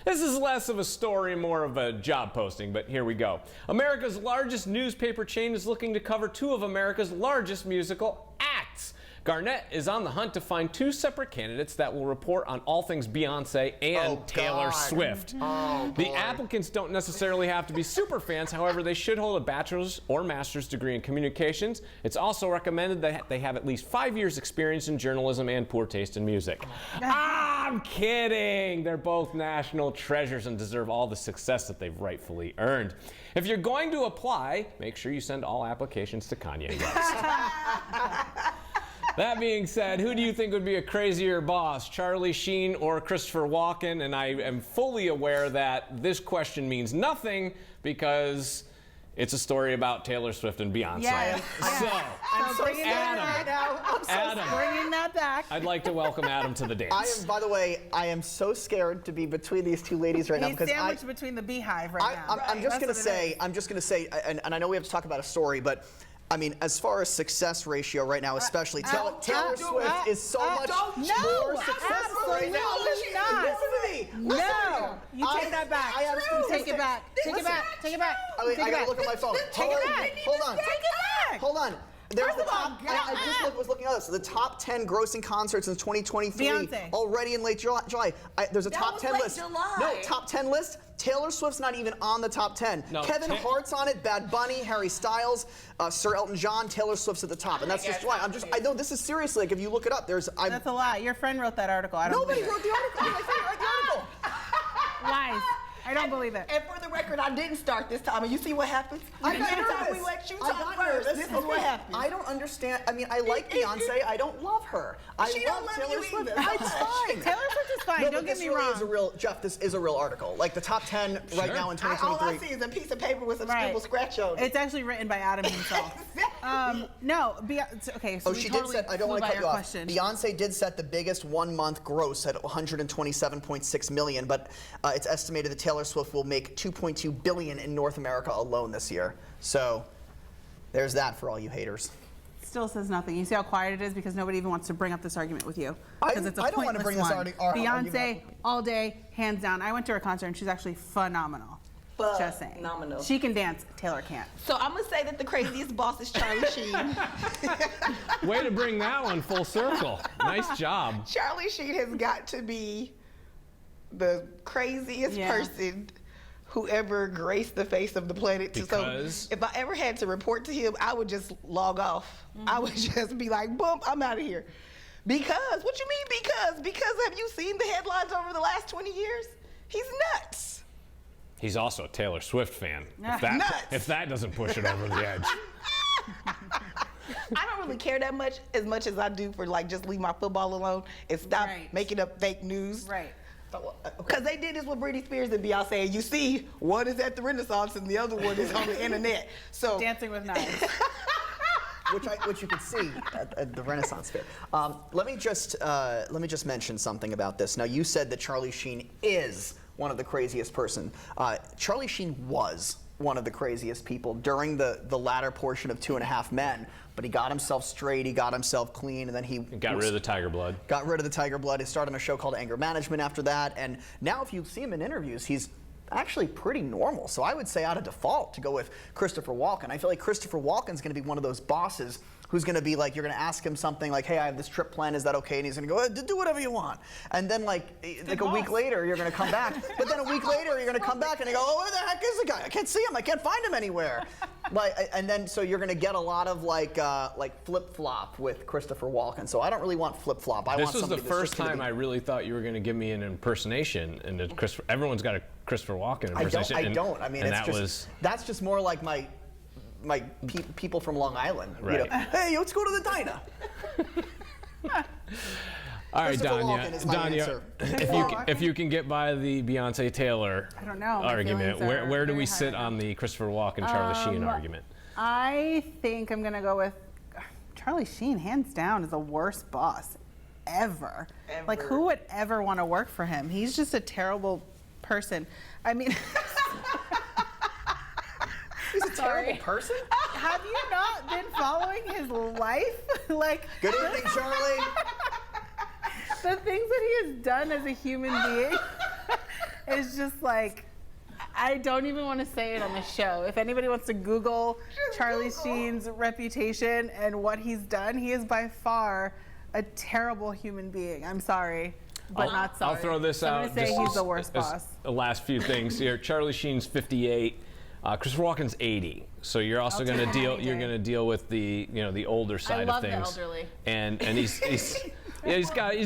This is less of a story, more of a job posting, but here we go. America's largest newspaper chain is looking to cover two of America's largest musical acts. Garnett is on the hunt to find two separate candidates that will report on all things Beyonce and Taylor Swift. The applicants don't necessarily have to be super fans, however, they should hold a bachelor's or master's degree in communications. It's also recommended that they have at least 5 years experience in journalism and poor taste in music. I'm kidding! They're both national treasures and deserve all the success that they've rightfully earned. If you're going to apply, make sure you send all applications to Kanye West. That being said, who do you think would be a crazier boss, Charlie Sheen or Christopher Walken? And I am fully aware that this question means nothing because it's a story about Taylor Swift and Beyonce. Yes. So, bringing that back. I'd like to welcome Adam to the dance. By the way, I am so scared to be between these two ladies right now because He's sandwiched between the beehive right now. I'm just going to say, and I know we have to talk about a story, but I mean, as far as success ratio right now, especially Taylor Swift is so much more successful right now. Listen to me. No, you take that back. Take it back. Take it back. Take it back. I gotta look at my phone. Take it back. Hold on. Take it back. Hold on. There's the top. I just was looking at this. So the top 10 grossing concerts in 2023 Beyonce. already in late July. There's a top 10 list. July. No, top 10 list. Taylor Swift's not even on the top 10. No, Kevin Hart's on it. Bad Bunny, Harry Styles, Sir Elton John. Taylor Swift's at the top, and that's just why. I know this is seriously. Like if you look it up, that's a lie. Your friend wrote that article. Nobody wrote the article. My friend wrote the article. Lies. I don't believe it. And for the record, I didn't start this time. And you see what happens? I got nervous. We let you talk first. This is what happens. I don't understand. I mean, I like Beyonce. I don't love her. She don't love Taylor you Swift. either. It's fine. Taylor Swift is fine. No, Don't get this me really wrong. Is a real, Jeff, this is a real article. Like the top 10 right now in 2023. All I see is a piece of paper with some scribble scratch on it. It's actually written by Adam himself. No, okay. So she totally did set. I don't want to cut you off. question. Beyonce did set the biggest 1 month gross at 127.6 million, but it's estimated that Taylor Swift will make 2.2 billion in North America alone this year. So there's that for all you haters. Still says nothing. You see how quiet it is because nobody even wants to bring up this argument with you. Because it's a I don't want to bring this argument. Beyonce all day, hands down. I went to her concert and she's actually phenomenal. Just saying. Phenomenal. She can dance. Taylor can't. So I'm gonna say that the craziest boss is Charlie Sheen. Way to bring that one full circle. Nice job. Charlie Sheen has got to be the craziest person who ever graced the face of the planet. Because? So if I ever had to report to him, I would just log off. I would just be like, boom, I'm out of here. Because, what you mean because? Because have you seen the headlines over the last 20 years? He's nuts. He's also a Taylor Swift fan. Nuts. If that doesn't push it over the edge. I don't really care that much as I do for like just leave my football alone and stop making up fake news. Right. Because they did this with Britney Spears and Beyonce, and you see, one is at the Renaissance and the other one is on the internet. So Dancing with Knives. which you can see at the Renaissance Fair. Let me just mention something about this. Now, you said that Charlie Sheen is one of the craziest person. Charlie Sheen was one of the craziest people during the latter portion of 2.5 Men. But he got himself straight, he got himself clean, and then he got rid of the tiger blood. Got rid of the tiger blood. He started on a show called Anger Management after that. And now if you see him in interviews, he's actually pretty normal. So I would say out of default to go with Christopher Walken. I feel like Christopher Walken's going to be one of those bosses who's going to be like, you're going to ask him something like, hey, I have this trip planned, is that okay? And he's going to go, do whatever you want. And then like a week later, you're going to come back. But then a week later, you're going to come back and you go, oh, where the heck is the guy? I can't see him. I can't find him anywhere. And then so you're going to get a lot of like flip-flop with Christopher Walken. So I don't really want flip-flop. This was the first time I really thought you were going to give me an impersonation. And everyone's got a Christopher Walken impersonation. I don't. I mean, that's just more like my people from Long Island. Right. You know, hey, let's go to the diner. All right, Danya, if you can get by the Beyonce Taylor argument, where do we sit on the Christopher Walken Charlie Sheen argument? I think I'm gonna go with Charlie Sheen. Hands down, is the worst boss ever. Like, who would ever want to work for him? He's just a terrible person. I mean. He's a terrible person? Have you not been following his life? Like, good evening, Charlie. The things that he has done as a human being. is just like, I don't even want to say it on the show. If anybody wants to Google Charlie Sheen's reputation and what he's done, he is by far a terrible human being. I'm sorry, but not sorry. I'll throw this so out. I'm gonna say he's the worst as boss. The last few things here. Charlie Sheen's 58. Christopher Walken's 80. So you're also going to deal. You're going to deal with the the older side of things. I love the elderly. And he's he's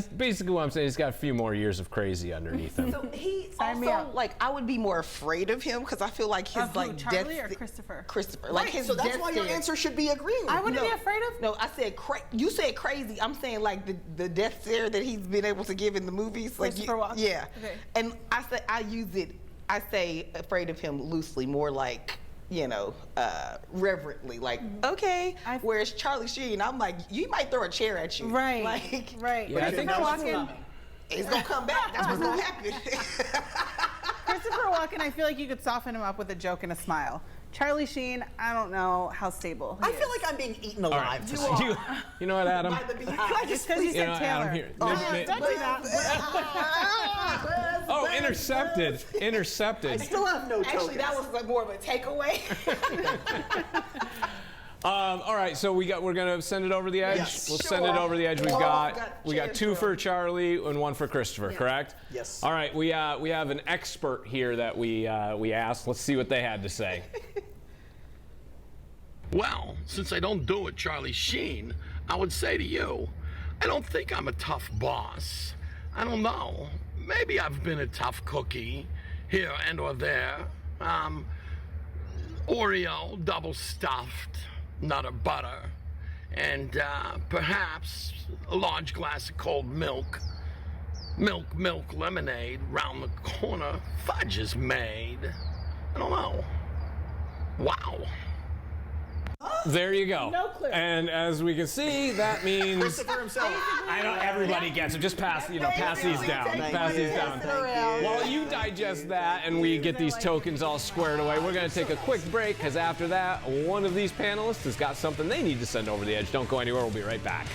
basically what I'm saying. He's got a few more years of crazy underneath him. So he Sign me also up. like I would be more afraid of him because I feel like his Of who, like Charlie death. or Christopher? Christopher. Like Right, his so that's death why your stare. answer should be agreeing with I me. wouldn't be afraid of. No, I said you said crazy. I'm saying like the death stare that he's been able to give in the movies. Like Christopher Walken? Yeah. Okay. And I say I use it. I say afraid of him loosely, more like reverently. Like okay. Whereas Charlie Sheen, I'm like you might throw a chair at you. Right. Like Right. Yeah, I think Christopher that's Walken. it's gonna come back. That's what's gonna happen. Christopher Walken, I feel like you could soften him up with a joke and a smile. Charlie Sheen, I don't know how stable. I feel like I'm being eaten alive. All right. You know what, Adam? By the behind. Just because you said Adam, Taylor. here. Don't do that. Oh, intercepted. Intercepted. I still have no tokens. Actually, that was like more of a takeaway. All right, so we're gonna send it over the edge. Yes. We'll Sure. send it over the edge. We got We got two chance for Charlie and one for Christopher, correct? Yes. All right, we have an expert here that we asked. Let's see what they had to say. Well, since I don't do it, Charlie Sheen, I would say to you, I don't think I'm a tough boss. I don't know. Maybe I've been a tough cookie here and or there. Oreo, double stuffed, nut or butter, and perhaps a large glass of cold milk. Milk lemonade, round the corner, fudge is made. I don't know. Wow. There you go. No clue. And as we can see, that means Christopher himself. I know everybody gets it. Just pass these down. Pass these down. While you digest that and we get these tokens all squared away, we're going to take a quick break because after that, one of these panelists has got something they need to send over the edge. Don't go anywhere. We'll be right back.